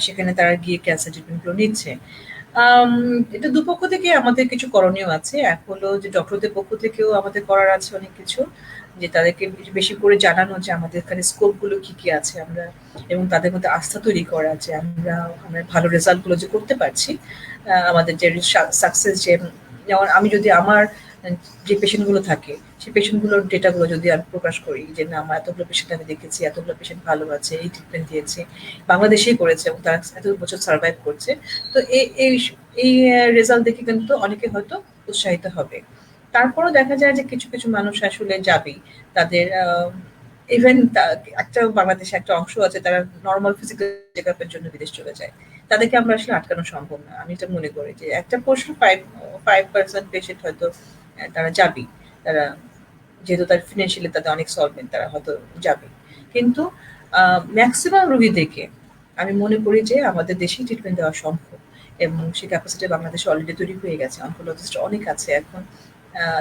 সেখানে তারা গিয়ে ক্যান্সার ট্রিটমেন্টগুলো নিচ্ছে। আম, এটা দুপক্ষ থেকে আমাদের কিছু করণীয় আছে। এক হলো যে ডক্টরদের পক্ষ থেকেও আমাদের করার আছে অনেক কিছু, যে তাদেরকে বেশি করে জানানো যে আমাদের এখানে স্কোপ গুলো কি কি আছে আমরা, এবং তাদের মধ্যে আস্থা তৈরি করা যে আমরা আমরা ভালো রেজাল্ট গুলো যে করতে পারছি। আমাদের যে সাকসেস যে, যেমন আমি যদি আমার যে পেশেন্ট গুলো থাকে সেই পেশেন্ট গুলোর ডেটা গুলো যদি আমি প্রকাশ করি যে না আমার এতগুলো পেশেন্ট আমি দেখেছি, এতগুলো পেশেন্ট ভালো আছে, এই ট্রিটমেন্ট দিয়েছি, বাংলাদেশেই করেছে এবং তারা এত বছর সার্ভাইভ করছে। তো এই এই এই রেজাল্ট দেখে কিন্তু অনেকে হয়তো উৎসাহিত হবে। তারপরও দেখা যায় যে কিছু কিছু মানুষ আসলে যাবেই, তাদের ইভেন একটা বাংলাদেশে একটা অংশ আছে তারা নর্মাল ফিজিক্যাল চেক আপের জন্য বিদেশ চলে যায়। তাদেরকে আমরা আসলে আটকানো সম্ভব না। আমি এটা মনে করি যে একটা পোর্শন 5% পেশেন্ট হয়তো তারা যাবেই। তারা যেহেতু তার ফিনান্সিয়ালি তাদের অনেক সলভেন্ট, তারা হয়তো যাবে। কিন্তু ম্যাক্সিমাম রোগীদেরকে আমি মনে করি যে আমাদের দেশেই ট্রিটমেন্ট দেওয়া সম্ভব, এবং সেই ক্যাপাসিটি বাংলাদেশে অলরেডি তৈরি হয়ে গেছে। অনকোলজিস্ট অনেক আছে এখন।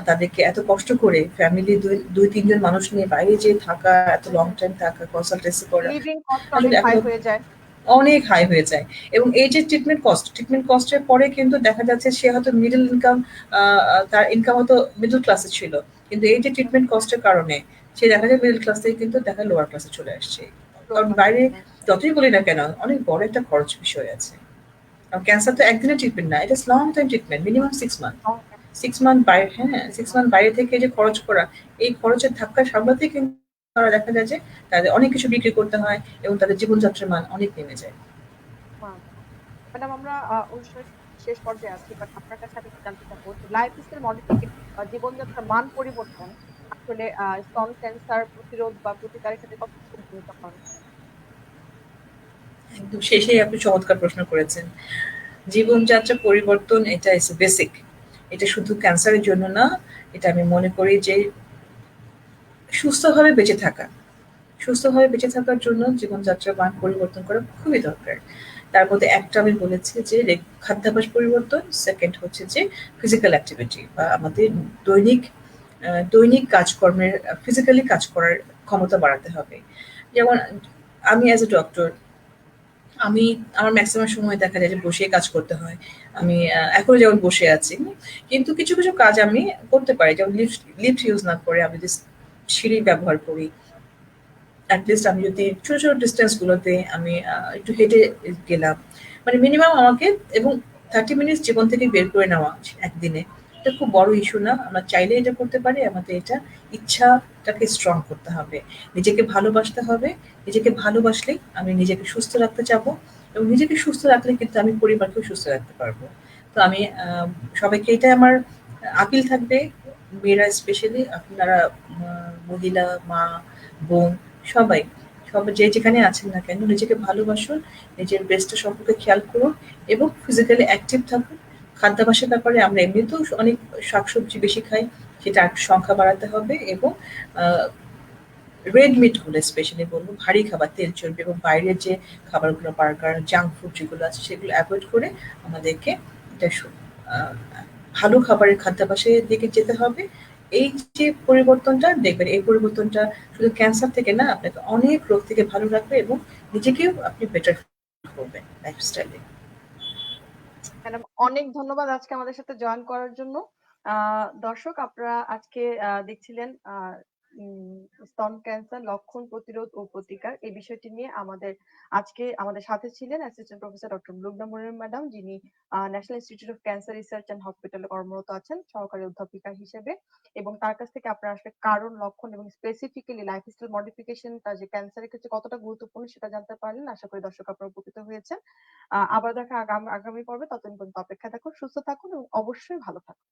তাদেরকে এত কষ্ট করে ফ্যামিলি দুই তিনজন মানুষ নিয়ে বাইরে যেয়ে থাকা, এত লং টাইম থাকা, কনসালটেন্সি করা লিভিং কস্ট অনেক আসলে হাই এখনো হয়ে যায়। অনেক হাই হয়ে যায়। এবং এই যে ট্রিটমেন্ট কস্টের পরে কিন্তু দেখা যাচ্ছে সে হয়তো মিডল ইনকাম, তার ইনকাম হয়তো মিডল ক্লাসে ছিল, কিন্তু এই যে ট্রিটমেন্ট কস্টের কারণে সে দেখা যায় মিডল ক্লাস থেকে কিন্তু দেখা লোয়ার ক্লাসে চলে আসছে। লোয়ার কারণ ক্লাসে বাইরে চলে আসছে। যতই বলি না কেন অনেক বড় একটা খরচ বিষয় আছে। কারণ ক্যান্সার তো একদিনের ট্রিটমেন্ট না, এটা long time treatment, minimum 6 month. Six month বাইরে, হ্যাঁ 6 মান্থ বাইরে থেকে যে খরচ করা, এই খরচের ধাক্কা সামলাতেই কিন্তু তারা দেখা যায় যে তাদের অনেক কিছু বিক্রি করতে হয় এবং তাদের জীবনযাত্রার মান অনেক নেমে যায়। ম্যাডাম, আমরা অনুষ্ঠানের শেষ পর্যায়ে আছি, বাট আপনার কাছে আমি একটু জানতে চাবো যে লাইফস্টাইল মডিফিকেশন বা জীবনযাত্রার মান পরিবর্তন আসলে স্তন ক্যান্সার প্রতিরোধ বা প্রতিকারের ক্ষেত্রে কতটুকু ভূমিকা পালন করে? একদম শেষেই আপনি চমৎকার প্রশ্ন করেছেন। জীবনযাত্রা পরিবর্তন এটা ইজ বেসিক। এটা শুধু ক্যান্সারের জন্য না, এটা আমি মনে করি যে সুস্থভাবে বেঁচে থাকা। সুস্থভাবে বেঁচে থাকার জন্য জীবনযাত্রার মান পরিবর্তন করা খুবই দরকার। তার মধ্যে একটা আমি বলেছি যে খাদ্যাভ্যাস পরিবর্তন, সেকেন্ড হচ্ছে যে ফিজিক্যাল অ্যাক্টিভিটি বা আমাদের দৈনিক দৈনিক কাজকর্মের ফিজিক্যালি কাজ করার ক্ষমতা বাড়াতে হবে। যেমন আমি অ্যাজ এ ডক্টর, আমি আমার মেক্সিমাম সময় দেখা যায় যে বসেই কাজ করতে হয়। আমি এখনো যেমন বসে আছি। কিন্তু কিছু, কিছু কাজ আমি করতে পারি। যেমন লিফট ইউজ না করে আমি যদি সিঁড়ি ব্যবহার করি, এট লিস্ট আমি যদি ছোট, ছোট ডিসট্যান্স গুলোতে আমি একটু হেঁটে গেলাম। মানে মিনিমাম আমাকে এবং 30 মিনিটস জীবন থেকে বের করে নেওয়া একদিনে। এটা খুব বড় ইস্যু না। আমরা চাইলে এটা করতে পারি। আমাদের এটা ইচ্ছাটাকে স্ট্রং করতে হবে। নিজেকে ভালোবাসতে হবে। নিজেকে ভালোবাসলেই আমি নিজেকে সুস্থ রাখতে চাবো এবং নিজেকে সুস্থ রাখলে কিন্তু আমি পরিবারকেও সুস্থ রাখতে পারবো। তো আমি সবাইকে এটাই আমার আপিল থাকবে, মেয়েরা স্পেশালি আপনারা মহিলা, মা, বোন সবাই, সবাই যে যেখানে আছেন না কেন নিজেকে ভালোবাসুন, নিজের বেস্টের সম্পর্কে খেয়াল করুন এবং ফিজিক্যালি অ্যাক্টিভ থাকুন। খাদ্যাভ্যাসের ব্যাপারে আমরা এমনিতেও অনেক শাকসবজি বেশি খাই, সেটা একটু সংখ্যা বাড়াতে হবে এবং আ রেড মিট গুলো স্পেশালি বলবো, ভারী খাবার, তেল চর্বি এবং বাইরের যে খাবারগুলো বার্গার, জাঙ্ক ফুড যেগুলো আছে সেগুলো এভয়েড করে আমাদেরকে এটা আ ভালো খাবারের খাদ্যাভ্যাসের দিকে যেতে হবে। এই যে পরিবর্তনটা দেখবেন, এই পরিবর্তনটা শুধু ক্যান্সার থেকে না, আপনাকে অনেক রোগ থেকে ভালো রাখবে এবং নিজেকেও আপনি বেটার করবেন লাইফস্টাইলে। ম্যাডাম, অনেক ধন্যবাদ আজকে আমাদের সাথে জয়েন করার জন্য। দর্শক, আপনারা আজকে দেখছিলেন স্তন ক্যান্সার লক্ষণ, প্রতিরোধ ও প্রতিকার এই বিষয়টি নিয়ে আজকে আমাদের সাথে ছিলেন অ্যাসিস্ট্যান্ট প্রফেসর ডক্টর লুবনা মনির ম্যাডাম, যিনি national institute of cancer research and হসপিটালে কর্মরত আছেন সহকারী অধ্যাপিকা হিসেবে। এবং তার কাছ থেকে আপনারা আসলে কারণ, লক্ষণ এবং স্পেসিফিক্যালি লাইফস্টাইল মডিফিকেশনটা যে ক্যান্সারের ক্ষেত্রে কতটা গুরুত্বপূর্ণ সেটা জানতে পারলেন। আশা করি দর্শক আপনারা উপকৃত হয়েছেন। আবার দেখা আগামী পর্বে। ততদিন পর্যন্ত অপেক্ষায় থাকুন, সুস্থ থাকুন এবং অবশ্যই ভালো থাকুন।